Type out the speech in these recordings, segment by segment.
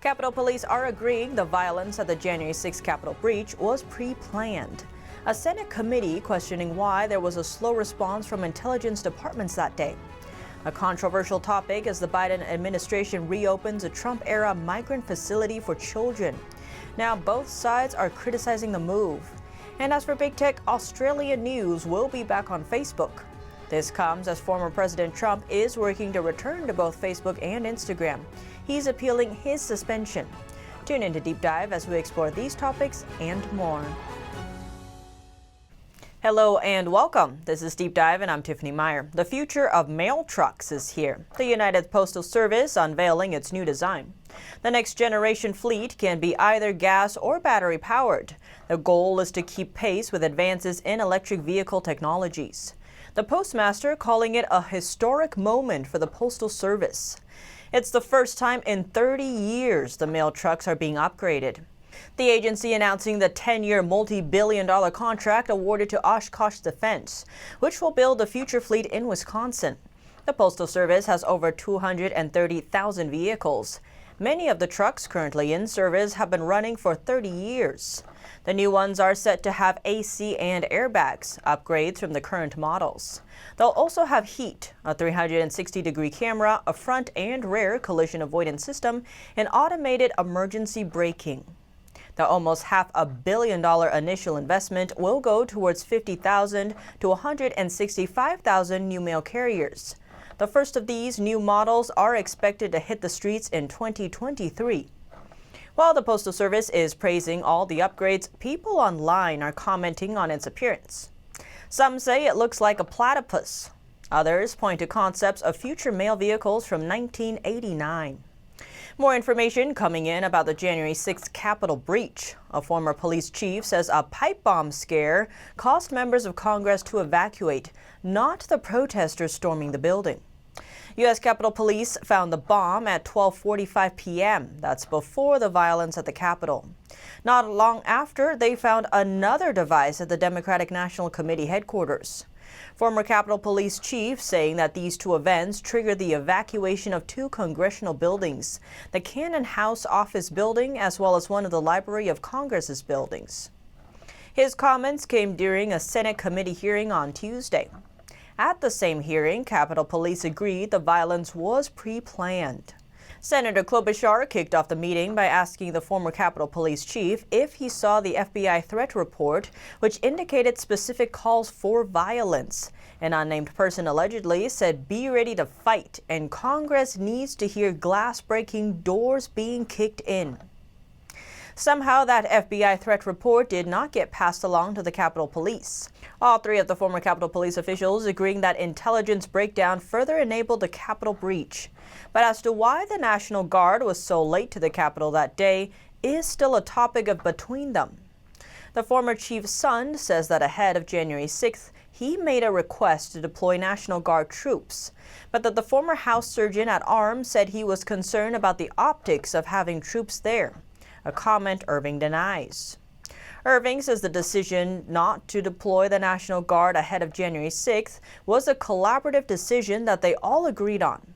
Capitol Police are agreeing the violence at the January 6 Capitol breach was pre-planned. A Senate committee questioning why there was a slow response from intelligence departments that day. A controversial topic as the Biden administration reopens a Trump-era migrant facility for children. Now both sides are criticizing the move. And as for big tech, Australian news will be back on Facebook. This comes as former President Trump is working to return to both Facebook and Instagram. He's appealing his suspension. Tune in to Deep Dive as we explore these topics and more. Hello and welcome. This is Deep Dive and I'm Tiffany Meier. The future of mail trucks is here. The United Postal Service unveiling its new design. The next generation fleet can be either gas or battery powered. The goal is to keep pace with advances in electric vehicle technologies. The postmaster calling it a historic moment for the Postal Service. It's the first time in 30 years the mail trucks are being upgraded. The agency announcing the 10-year multi-billion-dollar contract awarded to Oshkosh Defense, which will build a future fleet in Wisconsin. The Postal Service has over 230,000 vehicles. Many of the trucks currently in service have been running for 30 years. The new ones are set to have AC and airbags, upgrades from the current models. They'll also have heat, a 360-degree camera, a front and rear collision avoidance system, and automated emergency braking. The almost $500 million initial investment will go towards 50,000 to 165,000 new mail carriers. The first of these new models are expected to hit the streets in 2023. While the Postal Service is praising all the upgrades, people online are commenting on its appearance. Some say it looks like a platypus. Others point to concepts of future mail vehicles from 1989. More information coming in about the January 6th Capitol breach. A former police chief says a pipe bomb scare caused members of Congress to evacuate, not the protesters storming the building. U.S. Capitol Police found the bomb at 12:45 p.m. That's before the violence at the Capitol. Not long after, they found another device at the Democratic National Committee headquarters. Former Capitol Police chief saying that these two events triggered the evacuation of two congressional buildings, the Cannon House office building as well as one of the Library of Congress's buildings. His comments came during a Senate committee hearing on Tuesday. At the same hearing, Capitol Police agreed the violence was pre-planned. Senator Klobuchar kicked off the meeting by asking the former Capitol Police chief if he saw the FBI threat report, which indicated specific calls for violence. An unnamed person allegedly said, "Be ready to fight, and Congress needs to hear glass breaking, doors being kicked in." Somehow, that FBI threat report did not get passed along to the Capitol Police. All three of the former Capitol Police officials agreeing that intelligence breakdown further enabled the Capitol breach. But as to why the National Guard was so late to the Capitol that day is still a topic of between them. The former chief's son says that ahead of January 6th, he made a request to deploy National Guard troops, but that the former House Surgeon at Arms said he was concerned about the optics of having troops there. A comment Irving denies. Irving says the decision not to deploy the National Guard ahead of January 6th was a collaborative decision that they all agreed on.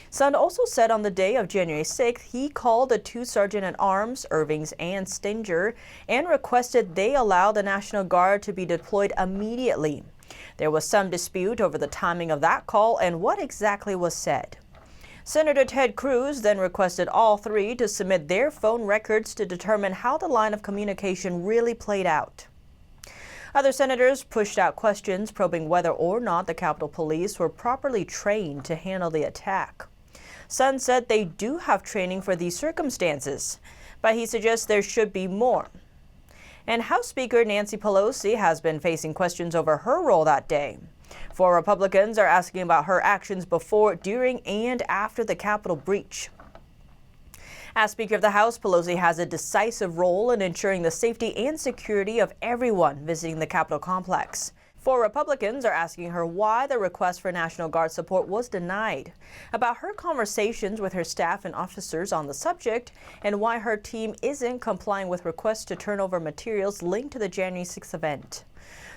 Son also said on the day of January 6th, he called the two Sergeant-at-Arms, Irving's and Stinger, and requested they allow the National Guard to be deployed immediately. There was some dispute over the timing of that call and what exactly was said. Senator Ted Cruz then requested all three to submit their phone records to determine how the line of communication really played out. Other senators pushed out questions probing whether or not the Capitol Police were properly trained to handle the attack. Son said they do have training for these circumstances, but he suggests there should be more. And House Speaker Nancy Pelosi has been facing questions over her role that day. 4 Republicans are asking about her actions before, during, and after the Capitol breach. As Speaker of the House, Pelosi has a decisive role in ensuring the safety and security of everyone visiting the Capitol complex. 4 Republicans are asking her why the request for National Guard support was denied, about her conversations with her staff and officers on the subject, and why her team isn't complying with requests to turn over materials linked to the January 6th event.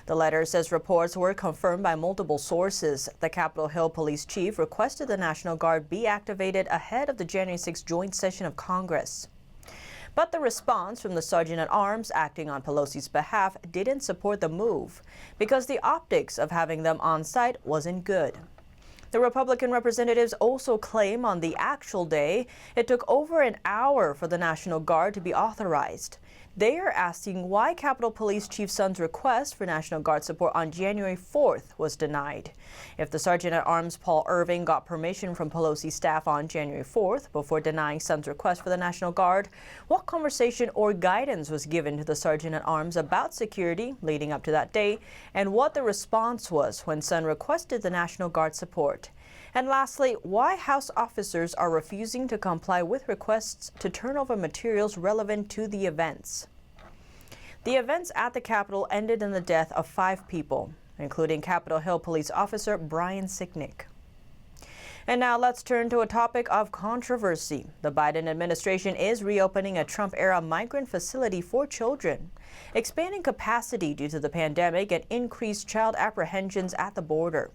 The letter says reports were confirmed by multiple sources. The Capitol Hill police chief requested the National Guard be activated ahead of the January 6th joint session of Congress. But the response from the Sergeant-at-Arms acting on Pelosi's behalf didn't support the move because the optics of having them on site wasn't good. The Republican representatives also claim on the actual day it took over an hour for the National Guard to be authorized. They are asking why Capitol Police Chief Sun's request for National Guard support on January 4th was denied. If the Sergeant-at-Arms Paul Irving got permission from Pelosi staff on January 4th before denying Sun's request for the National Guard, what conversation or guidance was given to the Sergeant-at-Arms about security leading up to that day, and what the response was when Sun requested the National Guard support? And lastly, why House officers are refusing to comply with requests to turn over materials relevant to the events. The events at the Capitol ended in the death of 5 people, including Capitol Hill police officer Brian Sicknick. And now let's turn to a topic of controversy. The Biden administration is reopening a Trump-era migrant facility for children, expanding capacity due to the pandemic and increased child apprehensions at the border.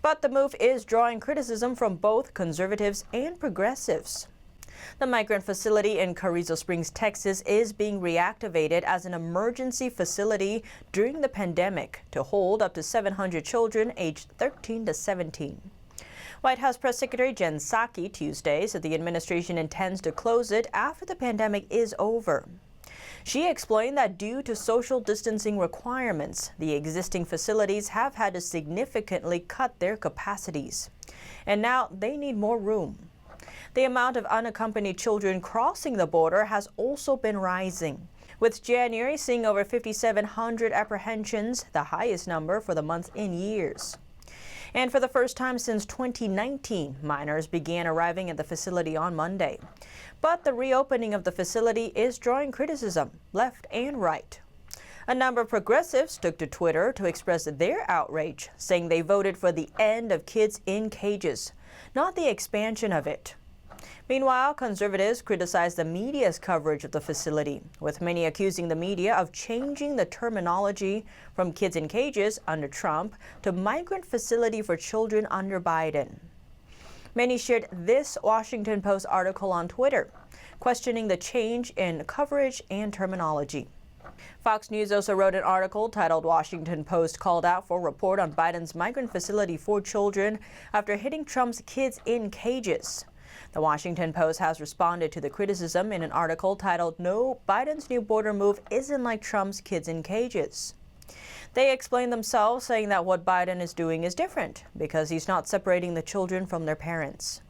But the move is drawing criticism from both conservatives and progressives. The migrant facility in Carrizo Springs, Texas, is being reactivated as an emergency facility during the pandemic to hold up to 700 children aged 13 to 17. White House Press Secretary Jen Psaki Tuesday said the administration intends to close it after the pandemic is over. She explained that due to social distancing requirements, the existing facilities have had to significantly cut their capacities, and now they need more room. The amount of unaccompanied children crossing the border has also been rising, with January seeing over 5,700 apprehensions, the highest number for the month in years. And for the first time since 2019, minors began arriving at the facility on Monday. But the reopening of the facility is drawing criticism, left and right. A number of progressives took to Twitter to express their outrage, saying they voted for the end of kids in cages, not the expansion of it. Meanwhile, conservatives criticized the media's coverage of the facility, with many accusing the media of changing the terminology from kids in cages under Trump to migrant facility for children under Biden. Many shared this Washington Post article on Twitter, questioning the change in coverage and terminology. Fox News also wrote an article titled "Washington Post Called Out for Report on Biden's Migrant Facility for Children After Hitting Trump's Kids in Cages." The Washington Post has responded to the criticism in an article titled "No, Biden's new border move isn't like Trump's kids in cages." They explain themselves, saying that what Biden is doing is different because he's not separating the children from their parents.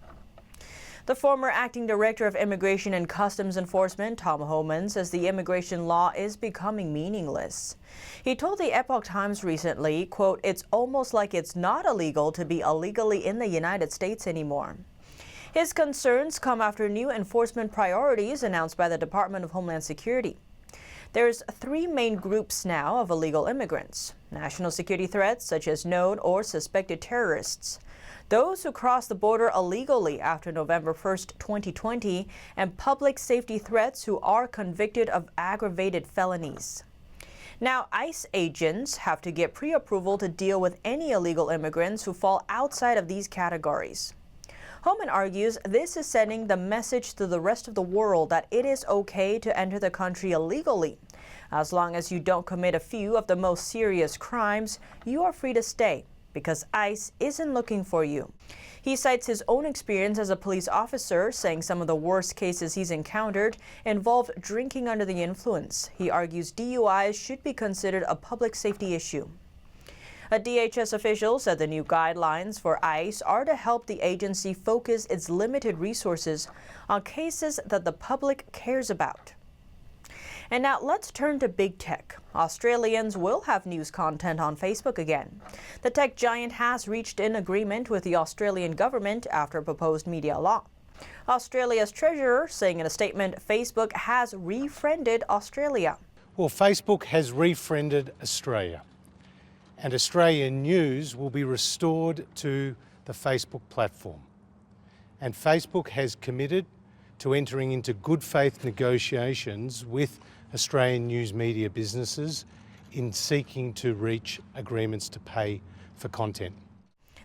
The former acting director of Immigration and Customs Enforcement, Tom Homan, says the immigration law is becoming meaningless. He told the Epoch Times recently, quote, "It's almost like it's not illegal to be illegally in the United States anymore." His concerns come after new enforcement priorities announced by the Department of Homeland Security. There's 3 main groups now of illegal immigrants: national security threats such as known or suspected terrorists, those who cross the border illegally after November 1st, 2020, and public safety threats who are convicted of aggravated felonies. Now, ICE agents have to get pre-approval to deal with any illegal immigrants who fall outside of these categories. Homan argues this is sending the message to the rest of the world that it is okay to enter the country illegally. As long as you don't commit a few of the most serious crimes, you are free to stay because ICE isn't looking for you. He cites his own experience as a police officer, saying some of the worst cases he's encountered involved drinking under the influence. He argues DUIs should be considered a public safety issue. A DHS official said the new guidelines for ICE are to help the agency focus its limited resources on cases that the public cares about. And now let's turn to big tech. Australians will have news content on Facebook again. The tech giant has reached an agreement with the Australian government after a proposed media law. Australia's treasurer saying in a statement, Facebook has refriended Australia. Well, Facebook has refriended Australia. and Australian news will be restored to the Facebook platform. And Facebook has committed to entering into good faith negotiations with Australian news media businesses in seeking to reach agreements to pay for content.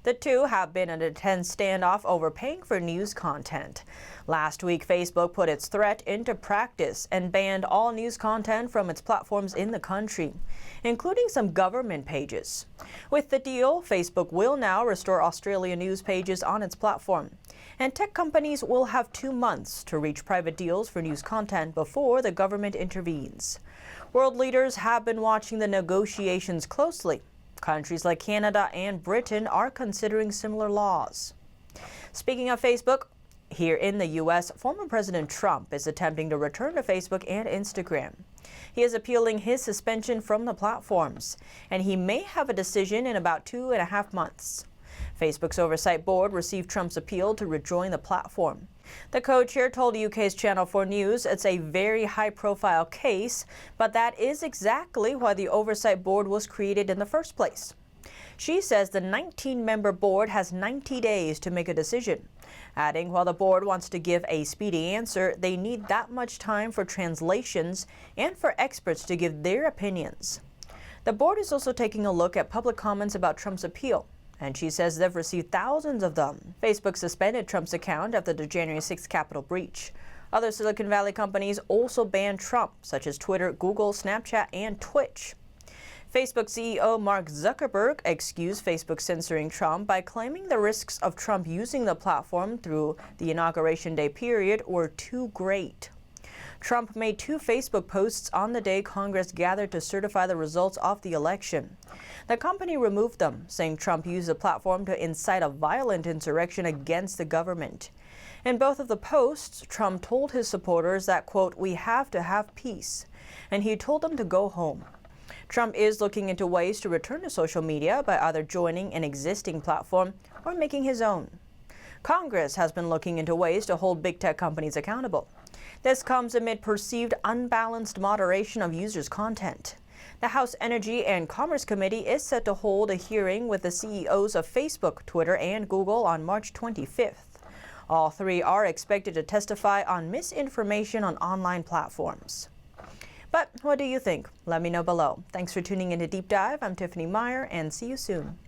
The two have been in a tense standoff over paying for news content. Last week, Facebook put its threat into practice and banned all news content from its platforms in the country, including some government pages. With the deal, Facebook will now restore Australian news pages on its platform, and tech companies will have 2 months to reach private deals for news content before the government intervenes. World leaders have been watching the negotiations closely. Countries like Canada and Britain are considering similar laws. Speaking of Facebook, here in the U.S., former President Trump is attempting to return to Facebook and Instagram. He is appealing his suspension from the platforms, and he may have a decision in about 2.5 months. Facebook's oversight board received Trump's appeal to rejoin the platform. The co-chair told UK's Channel 4 News it's a very high-profile case, but that is exactly why the oversight board was created in the first place. She says the 19-member board has 90 days to make a decision, adding while the board wants to give a speedy answer, they need that much time for translations and for experts to give their opinions. The board is also taking a look at public comments about Trump's appeal, and she says they've received thousands of them. Facebook suspended Trump's account after the January 6th Capitol breach. Other Silicon Valley companies also banned Trump, such as Twitter, Google, Snapchat, and Twitch. Facebook CEO Mark Zuckerberg excused Facebook censoring Trump by claiming the risks of Trump using the platform through the Inauguration Day period were too great. Trump made 2 Facebook posts on the day Congress gathered to certify the results of the election. The company removed them, saying Trump used the platform to incite a violent insurrection against the government. In both of the posts, Trump told his supporters that, quote, "We have to have peace," and he told them to go home. Trump is looking into ways to return to social media by either joining an existing platform or making his own. Congress has been looking into ways to hold big tech companies accountable. This comes amid perceived unbalanced moderation of users' content. The House Energy and Commerce Committee is set to hold a hearing with the CEOs of Facebook, Twitter, and Google on March 25th. All 3 are expected to testify on misinformation on online platforms. But what do you think? Let me know below. Thanks for tuning in to Deep Dive. I'm Tiffany Meier, and see you soon.